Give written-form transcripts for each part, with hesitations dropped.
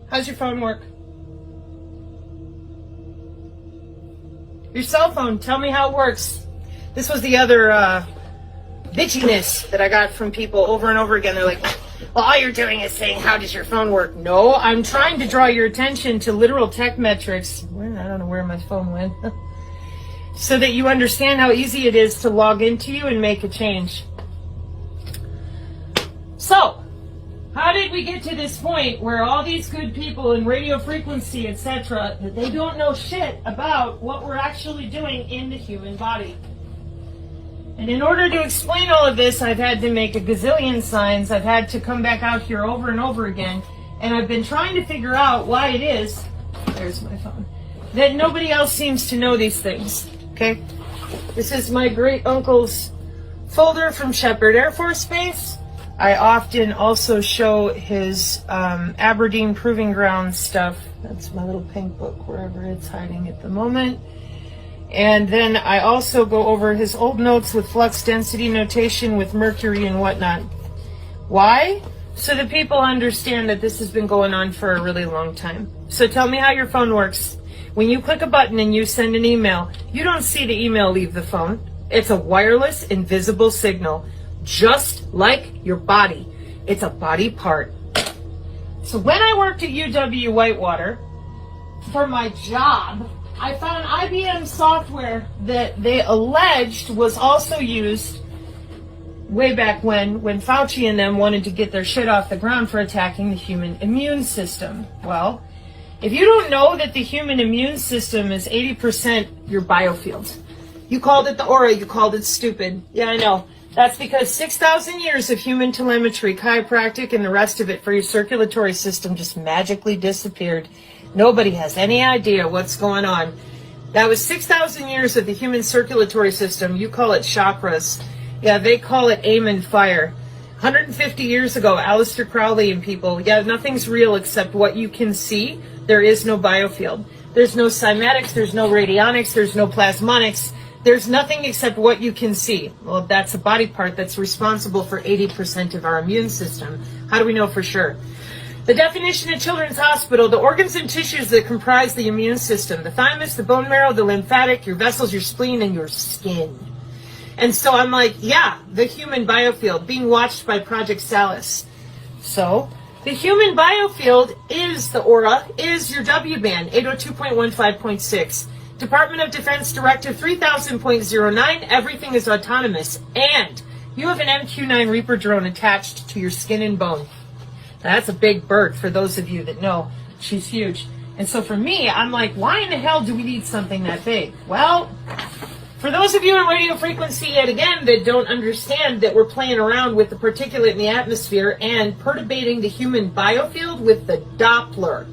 How's your phone work? Your cell phone, tell me how it works. This was the other bitchiness that I got from people over and over again. They're like, well, all you're doing is saying, how does your phone work? No, I'm trying to draw your attention to literal tech metrics. I don't know where my phone went. So that you understand how easy it is to log into you and make a change. So, how did we get to this point where all these good people in radio frequency, etc., that they don't know shit about what we're actually doing in the human body? And in order to explain all of this, I've had to make a gazillion signs. I've had to come back out here over and over again. And I've been trying to figure out why it is, there's my phone, that nobody else seems to know these things. Okay? This is my great uncle's folder from Shepherd Air Force Base. I often also show his Aberdeen Proving Ground stuff. That's my little pink book, wherever it's hiding at the moment. And then I also go over his old notes with flux density notation with mercury and whatnot. Why? So that people understand that this has been going on for a really long time. So tell me how your phone works. When you click a button and you send an email, you don't see the email leave the phone. It's a wireless, invisible signal. Just like your body. It's a body part. So when I worked at UW Whitewater, for my job, I found IBM software that they alleged was also used way back when Fauci and them wanted to get their shit off the ground for attacking the human immune system. Well, if you don't know that the human immune system is 80% your biofield, you called it the aura, you called it stupid. Yeah, I know. That's because 6,000 years of human telemetry, chiropractic, and the rest of it for your circulatory system just magically disappeared. Nobody has any idea what's going on. That was 6,000 years of the human circulatory system. You call it chakras. Yeah, they call it aim and fire. 150 years ago, Aleister Crowley and people, yeah, nothing's real except what you can see. There is no biofield. There's no cymatics, there's no radionics, there's no plasmonics. There's nothing except what you can see. Well, that's a body part that's responsible for 80% of our immune system. How do we know for sure? The definition at Children's Hospital, the organs and tissues that comprise the immune system, the thymus, the bone marrow, the lymphatic, your vessels, your spleen, and your skin. And so I'm like, yeah, the human biofield being watched by Project Salus. So the human biofield is the aura, is your W band, 802.15.6. Department of Defense Directive 3000.09, everything is autonomous. And you have an MQ-9 Reaper drone attached to your skin and bone. That's a big bird for those of you that know. She's huge. And so for me, I'm like, why in the hell do we need something that big? Well, for those of you in radio frequency, yet again, that don't understand that we're playing around with the particulate in the atmosphere and perturbating the human biofield with the Doppler.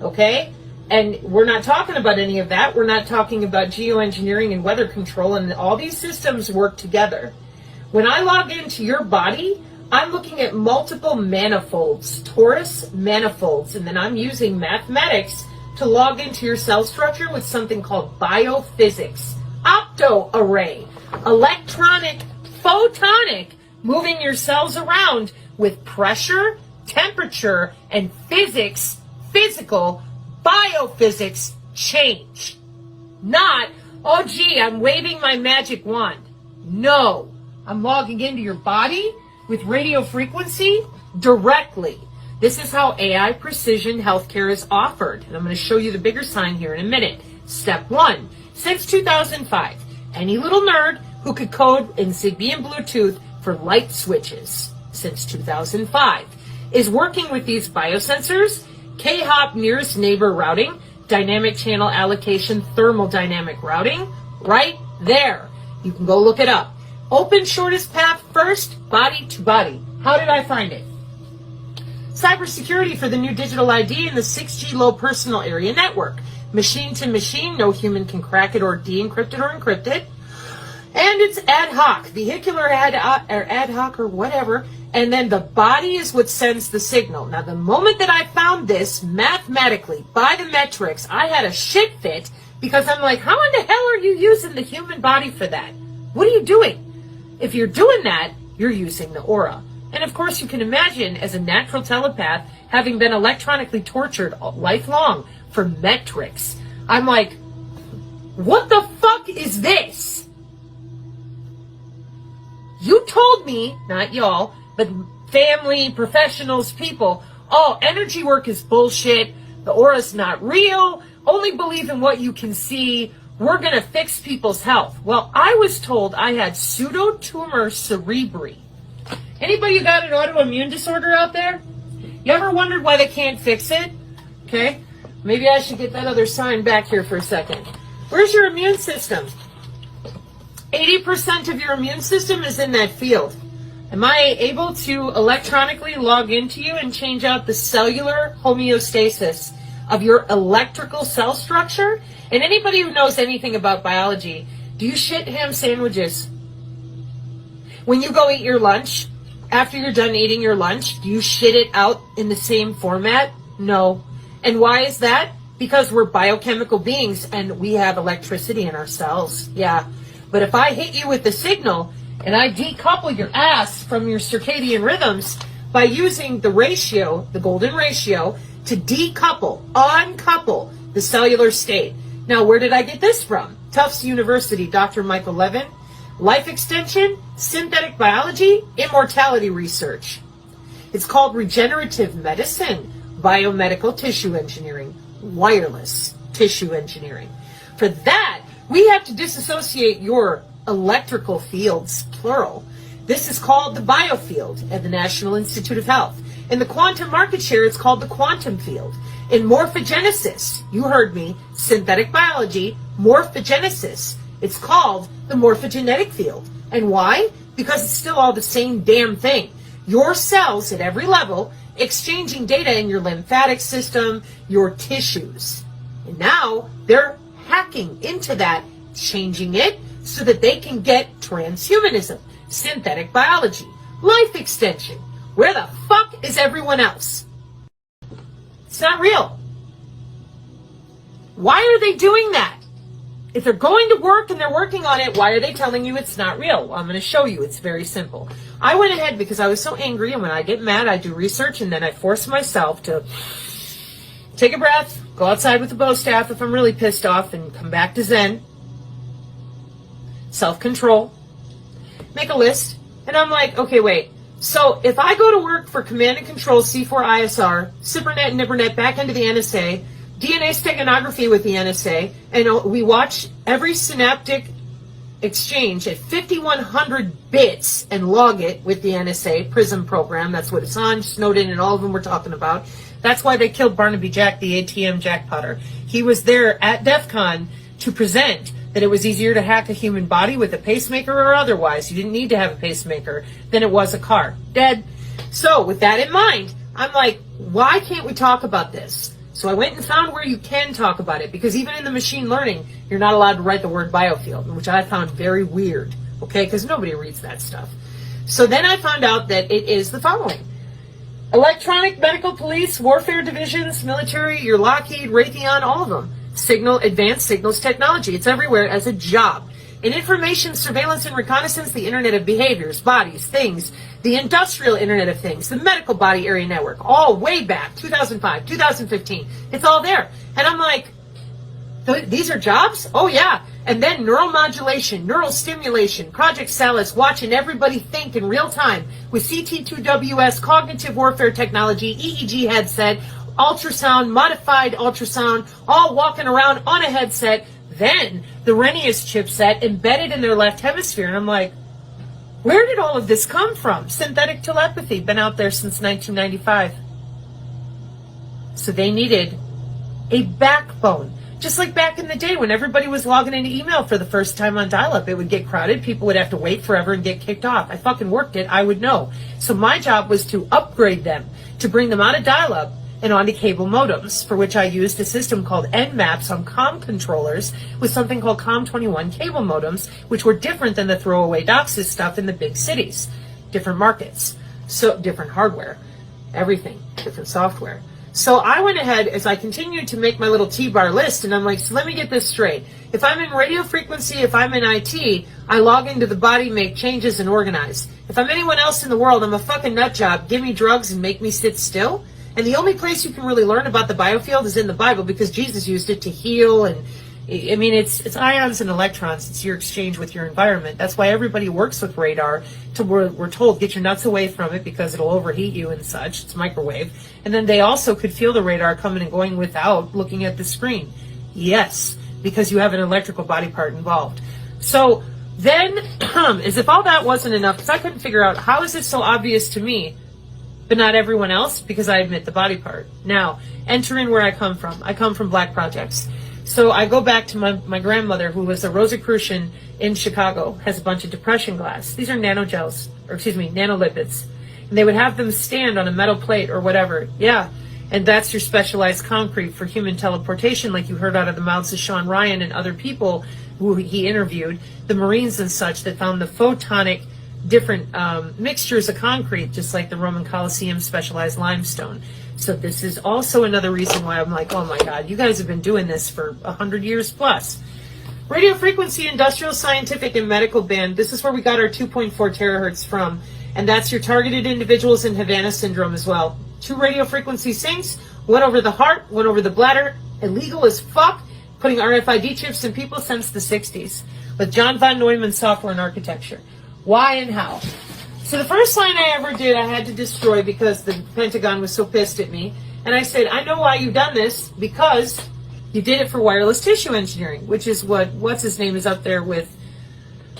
Okay? And we're not talking about any of that. We're not talking about geoengineering and weather control, and all these systems work together. When I log into your body, I'm looking at multiple manifolds, torus manifolds, and then I'm using mathematics to log into your cell structure with something called biophysics. Opto-array, electronic, photonic, moving your cells around with pressure, temperature, and physics, physical, biophysics change. Not, oh gee, I'm waving my magic wand. No, I'm logging into your body with radio frequency directly. This is how AI precision healthcare is offered. And I'm going to show you the bigger sign here in a minute. Step 1. Since 2005, any little nerd who could code in Zigbee and Bluetooth for light switches since 2005 is working with these biosensors, K-hop nearest neighbor routing, dynamic channel allocation, thermodynamic routing, right there. You can go look it up. Open shortest path first, body to body. How did I find it? Cybersecurity for the new digital ID and the 6G low personal area network. Machine to machine, no human can crack it or de-encrypt it or encrypt it. And it's ad hoc, vehicular ad hoc or whatever. And then the body is what sends the signal. Now, the moment that I found this mathematically by the metrics, I had a shit fit because I'm like, how in the hell are you using the human body for that? What are you doing? If you're doing that, you're using the aura. And of course, you can imagine, as a natural telepath, having been electronically tortured lifelong for metrics, I'm like, what the fuck is this? You told me, not y'all, but family, professionals, people, oh, energy work is bullshit, the aura's not real, only believe in what you can see, we're going to fix people's health. Well, I was told I had pseudotumor cerebri. Anybody who got an autoimmune disorder out there? You ever wondered why they can't fix it? Okay, maybe I should get that other sign back here for a second. Where's your immune system? 80% of your immune system is in that field. Am I able to electronically log into you and change out the cellular homeostasis of your electrical cell structure? And anybody who knows anything about biology, do you shit ham sandwiches? When you go eat your lunch, after you're done eating your lunch, do you shit it out in the same format? No. And why is that? Because we're biochemical beings and we have electricity in our cells. Yeah. But if I hit you with the signal and I decouple your ass from your circadian rhythms by using the ratio, the golden ratio, to decouple, uncouple the cellular state. Now, where did I get this from? Tufts University, Dr. Michael Levin. Life extension, synthetic biology, immortality research. It's called regenerative medicine, biomedical tissue engineering, wireless tissue engineering. For that, we have to disassociate your electrical fields, plural. This is called the biofield at the National Institute of Health. In the quantum market share, it's called the quantum field. In morphogenesis, you heard me, synthetic biology, morphogenesis, it's called the morphogenetic field. And why? Because it's still all the same damn thing. Your cells at every level exchanging data in your lymphatic system, your tissues. And now they're hacking into that, changing it so that they can get transhumanism, synthetic biology, life extension. Where the fuck is everyone else? It's not real. Why are they doing that? If they're going to work and they're working on it, why are they telling you it's not real? Well, I'm going to show you. It's very simple. I went ahead because I was so angry, and when I get mad, I do research, and then I force myself to take a breath, go outside with a bow staff if I'm really pissed off, and come back to Zen. Self-control. Make a list. And I'm like, okay, wait. So if I go to work for Command and Control C4ISR, CyberNet and NIBRNet back into the NSA, DNA steganography with the NSA, and we watch every synaptic exchange at 5,100 bits and log it with the NSA PRISM program. That's what Assange, Snowden, and all of them were talking about. That's why they killed Barnaby Jack, the ATM jackpotter. He was there at DEF CON to present that it was easier to hack a human body with a pacemaker or otherwise. You didn't need to have a pacemaker than it was a car. Dead. So with that in mind, I'm like, why can't we talk about this? So I went and found where you can talk about it, because even in the machine learning, you're not allowed to write the word biofield, which I found very weird, okay, because nobody reads that stuff. So then I found out that it is the following. Electronic, medical, police, warfare divisions, military, your Lockheed, Raytheon, all of them. Signal, advanced signals technology. It's everywhere as a job. In information, surveillance, and reconnaissance, the Internet of Behaviors, Bodies, Things, the Industrial Internet of Things, the Medical Body Area Network, all way back, 2005, 2015. It's all there. And I'm like, these are jobs? Oh, yeah. And then neuromodulation, neural stimulation, Project Salus, watching everybody think in real time with CT2WS, cognitive warfare technology, EEG headset, ultrasound, modified ultrasound, all walking around on a headset. Then the Renius chipset embedded in their left hemisphere. And I'm like, where did all of this come from? Synthetic telepathy, been out there since 1995. So they needed a backbone. Just like back in the day when everybody was logging into email for the first time on dial-up, it would get crowded. People would have to wait forever and get kicked off. I fucking worked it. I would know. So my job was to upgrade them, to bring them out of dial-up and onto cable modems, for which I used a system called NMAPs on COM controllers with something called COM21 cable modems, which were different than the throwaway DOCSIS stuff in the big cities. Different markets, so different hardware, everything, different software. So I went ahead as I continued to make my little T-bar list, and I'm like, so let me get this straight. If I'm in radio frequency, if I'm in IT, I log into the body, make changes, and organize. If I'm anyone else in the world, I'm a fucking nut job. Give me drugs and make me sit still. And the only place you can really learn about the biofield is in the Bible, because Jesus used it to heal. And I mean, it's ions and electrons. It's your exchange with your environment. That's why everybody works with radar. We're told, get your nuts away from it because it'll overheat you and such. It's microwave. And then they also could feel the radar coming and going without looking at the screen. Yes, because you have an electrical body part involved. So then, as if all that wasn't enough, because I couldn't figure out, how is it so obvious to me but not everyone else? Because I admit the body part. Now, enter in where I come from. I come from Black projects. So I go back to my grandmother, who was a Rosicrucian in Chicago, has a bunch of depression glass. These are nanogels, or excuse me, nanolipids. And they would have them stand on a metal plate or whatever. Yeah. And that's your specialized concrete for human teleportation, like you heard out of the mouths of Sean Ryan and other people who he interviewed, the Marines and such, that found the photonic different mixtures of concrete, just like the Roman Colosseum specialized limestone. So this is also another reason why I'm like, oh my God, you guys have been doing this for 100 years plus. Radio frequency, industrial, scientific, and medical band. This is where we got our 2.4 terahertz from. And that's your targeted individuals in Havana syndrome as well. 2 radio frequency syncs, one over the heart, one over the bladder. Illegal as fuck, putting RFID chips in people since the 60s. With John von Neumann's software and architecture. Why and how? So the first line I ever did, I had to destroy because the Pentagon was so pissed at me. And I said, I know why you've done this, because you did it for wireless tissue engineering, which is what's his name is up there with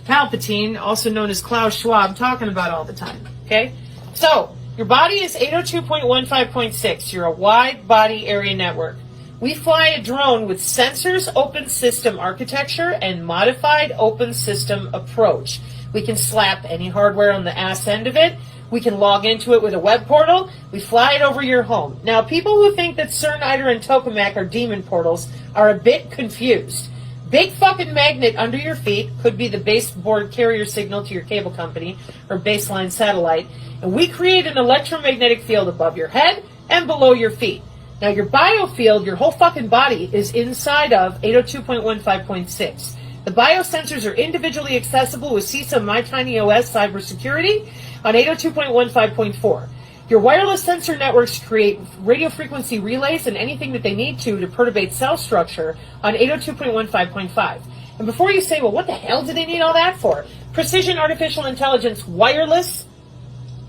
Palpatine, also known as Klaus Schwab, talking about all the time. Okay? So, your body is 802.15.6. You're a wide body area network. We fly a drone with sensors, open system architecture, and modified open system approach. We can slap any hardware on the ass end of it. We can log into it with a web portal. We fly it over your home. Now, people who think that CERN, ITER, and Tokamak are demon portals are a bit confused. Big fucking magnet under your feet could be the baseboard carrier signal to your cable company or baseline satellite. And we create an electromagnetic field above your head and below your feet. Now, your biofield, your whole fucking body, is inside of 802.15.6. The biosensors are individually accessible with CISA MyTinyOS cybersecurity on 802.15.4. Your wireless sensor networks create radio frequency relays and anything that they need to perturbate cell structure on 802.15.5. And before you say, well, what the hell do they need all that for? Precision artificial intelligence, wireless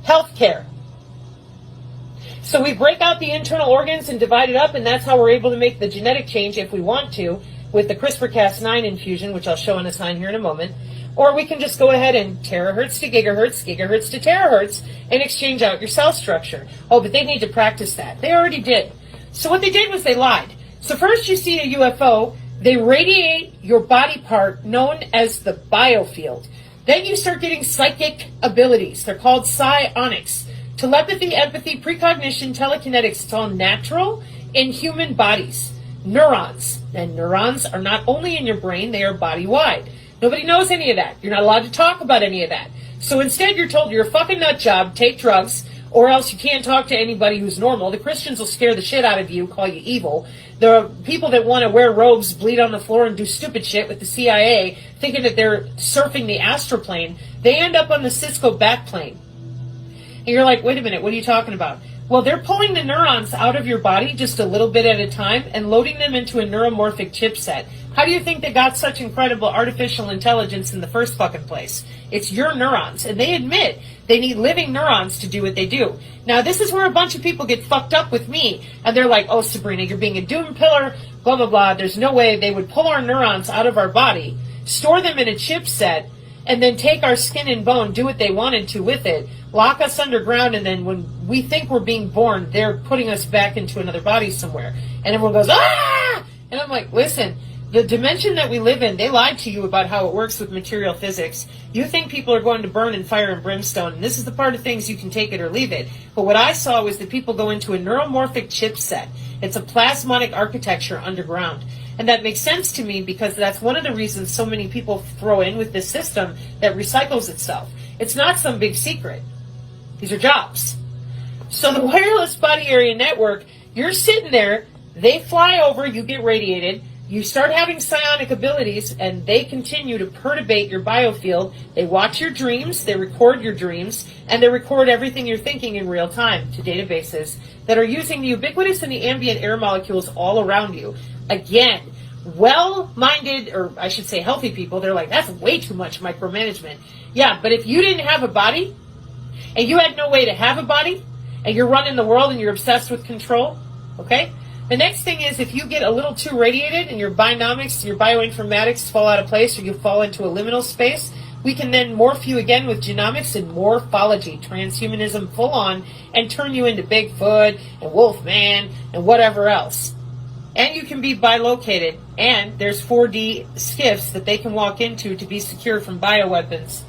healthcare. So we break out the internal organs and divide it up, and that's how we're able to make the genetic change if we want to, with the CRISPR-Cas9 infusion, which I'll show on a sign here in a moment. Or we can just go ahead and terahertz to gigahertz, gigahertz to terahertz, and exchange out your cell structure. Oh, but they need to practice that. They already did. So what they did was they lied. So first you see a UFO, they radiate your body part known as the biofield. Then you start getting psychic abilities. They're called psionics. Telepathy, empathy, precognition, telekinetics. It's all natural in human bodies. Neurons. And neurons are not only in your brain, they are body-wide. Nobody knows any of that. You're not allowed to talk about any of that. So instead you're told you're a fucking nut job, take drugs, or else you can't talk to anybody who's normal. The Christians will scare the shit out of you, call you evil. The people that want to wear robes, bleed on the floor, and do stupid shit with the CIA, thinking that they're surfing the astroplane, they end up on the Cisco backplane. And you're like, wait a minute, what are you talking about? Well, they're pulling the neurons out of your body just a little bit at a time and loading them into a neuromorphic chipset. How do you think they got such incredible artificial intelligence in the first fucking place? It's your neurons. And they admit they need living neurons to do what they do. Now, this is where a bunch of people get fucked up with me. And they're like, oh, Sabrina, you're being a doom pillar, blah, blah, blah. There's no way they would pull our neurons out of our body, store them in a chipset, and then take our skin and bone, do what they wanted to with it, lock us underground, and then when we think we're being born, they're putting us back into another body somewhere. And everyone goes, ah! And I'm like, listen, the dimension that we live in, they lied to you about how it works with material physics. You think people are going to burn in fire and brimstone, and this is the part of things you can take it or leave it. But what I saw was that people go into a neuromorphic chipset. It's a plasmonic architecture underground. And that makes sense to me because that's one of the reasons so many people throw in with this system that recycles itself. It's not some big secret. These are jobs. So the wireless body area network You're sitting there, they fly over, you get radiated, you start having psionic abilities, and they continue to perturbate your biofield. They watch your dreams, they record your dreams, and they record everything you're thinking in real time to databases that are using the ubiquitous and the ambient air molecules all around you. Again, well-minded, or I should say healthy people, they're like, that's way too much micromanagement. Yeah, but if you didn't have a body, and you had no way to have a body, and you're running the world and you're obsessed with control, okay? The next thing is if you get a little too radiated and your bionomics, your bioinformatics fall out of place, or you fall into a liminal space, we can then morph you again with genomics and morphology, transhumanism full on, and turn you into Bigfoot and Wolfman and whatever else. And you can be bilocated, and there's 4D skiffs that they can walk into to be secure from bioweapons.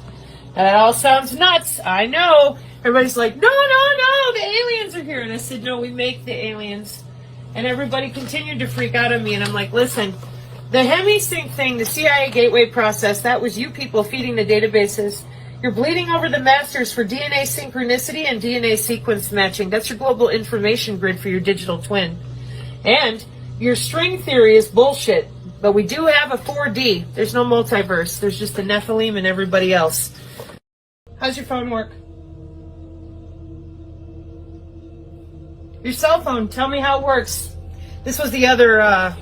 That all sounds nuts, I know. Everybody's like, no, the aliens are here. And I said, no, we make the aliens. And everybody continued to freak out on me, and I'm like, listen, the hemisync thing, the CIA gateway process, that was you people feeding the databases. You're bleeding over the masters for DNA synchronicity and DNA sequence matching. That's your global information grid for your digital twin. And your string theory is bullshit, but we do have a 4D. There's no multiverse. There's just the Nephilim and everybody else. How's your phone work? Your cell phone, tell me how it works. This was the other